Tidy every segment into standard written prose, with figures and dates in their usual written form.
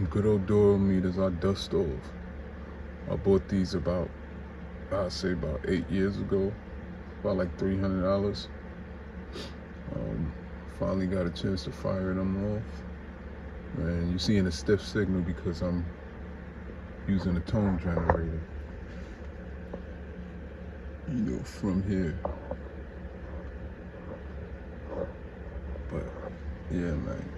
Good old Dorrough meters I dust off. I bought these I'd say about 8 years ago, about like $300. Finally got a chance to fire them off. And you're seeing a stiff signal because I'm using a tone generator. From here. But yeah, man,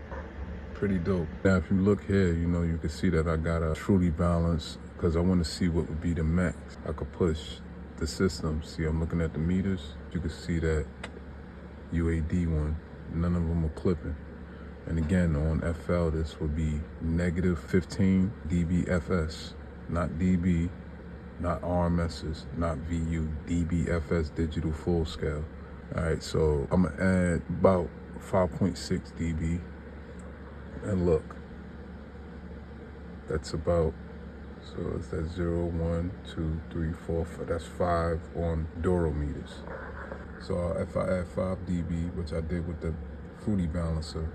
pretty dope. Now, if you look here, you can see that I got a truly balanced because I want to see what would be the max I could push the system. See, I'm looking at the meters. You can see that UAD one, none of them are clipping. And again, on FL, this would be negative 15 dBFS, not dB, not RMSs, not VU, dBFS digital full scale. All right, so I'm gonna add about 5.6 dB, and look, that's about, so it's that 0, 1, 2, 3, 4, 5, that's 5 on Dorrough meters. So if I add 5 dB, which I did with the Fruity Balancer,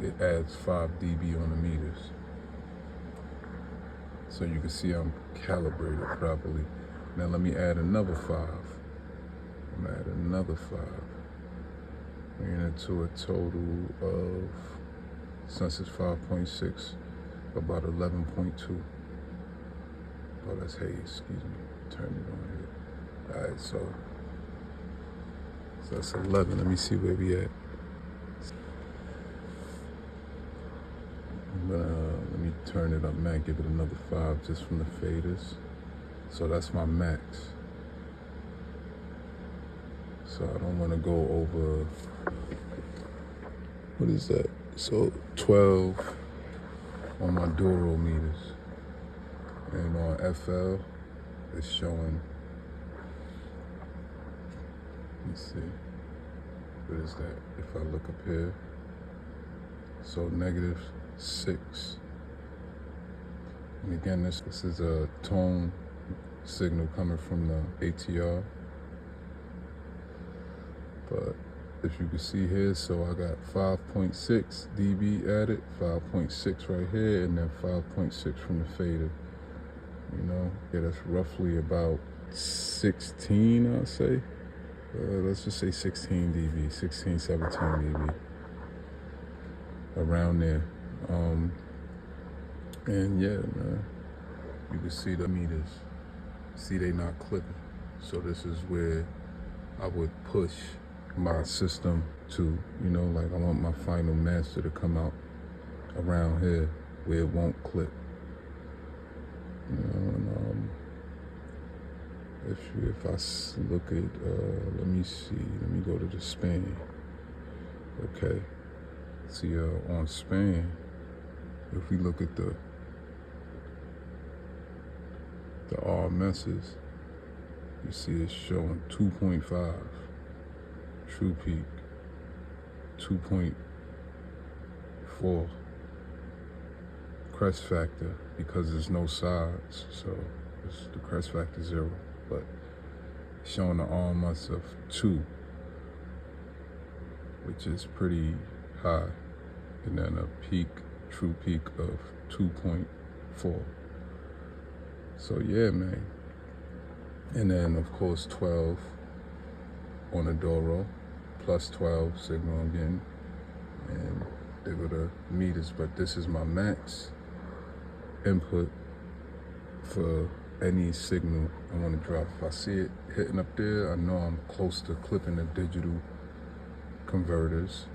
it adds 5 dB on the meters. So you can see I'm calibrated properly. Now let me add another 5. I'm gonna add another 5. Bringing it to a total of, since it's 5.6, about 11.2. Oh, that's haze, excuse me. Turn it on here. All right, so that's 11. Let me see where we at. Let me turn it up, man. Give it another 5 just from the faders. So that's my max. So I don't want to go over, what is that? So 12 on my Dorrough meters. And on FL, it's showing, let me see, what is that? If I look up here, so negative 6. And again, this is a tone signal coming from the ATR. But if you can see here, so I got 5.6 dB added, 5.6 right here, and then 5.6 from the fader. Yeah, that's roughly about 16, I'll say. Let's just say 16 dB, 16, 17 dB, around there. And yeah, man, you can see the meters. See, they not clipping. So this is where I would push my system to, like I want my final master to come out around here where it won't clip. And if I look at, let me see, let me go to the span. Okay, see, on span, if we look at the RMSs, you see it's showing 2.5 true peak, 2.4 crest factor, because there's no sides, so it's the crest factor 0, but showing the RMS of 2, which is pretty high, and then a peak, true peak of 2.4. So yeah, man. And then of course 12 on the Dorrough, plus 12 signal I'm getting, and they go to meters, but this is my max input for any signal I want to drop. If I see it hitting up there, I know I'm close to clipping the digital converters,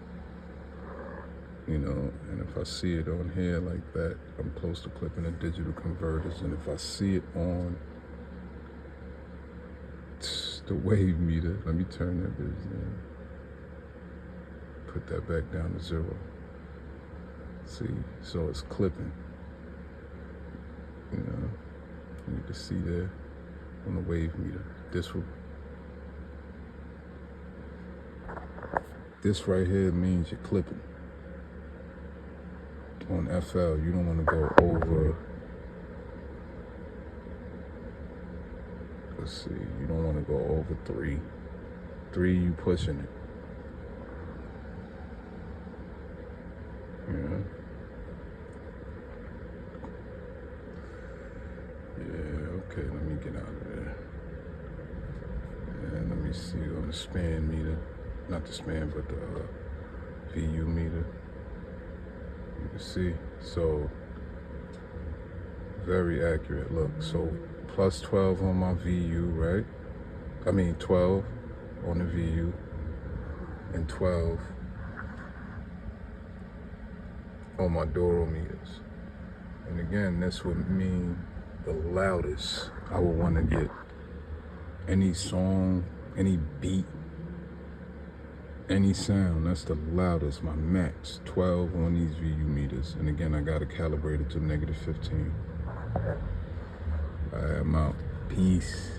and if I see it on here like that, I'm close to clipping the digital converters. And if I see it on the wave meter, let me turn that bitch down, put that back down to 0. See, so it's clipping, you can see there on the wave meter. This right here means you're clipping. On FL, you don't want to go over, let's see, you don't want to go over 3. 3, you pushing it. Get out of there. And let me see on the span meter. Not the span, but the VU meter. You can see. So, very accurate. Look, so plus 12 on my VU, right? I mean 12 on the VU and 12 on my Dorrough meters. And again, this would mean the loudest I would want to get any song, any beat, any sound. That's the loudest, my max, 12 on these VU meters. And again, I got to calibrate it to -15. I'm out. Peace.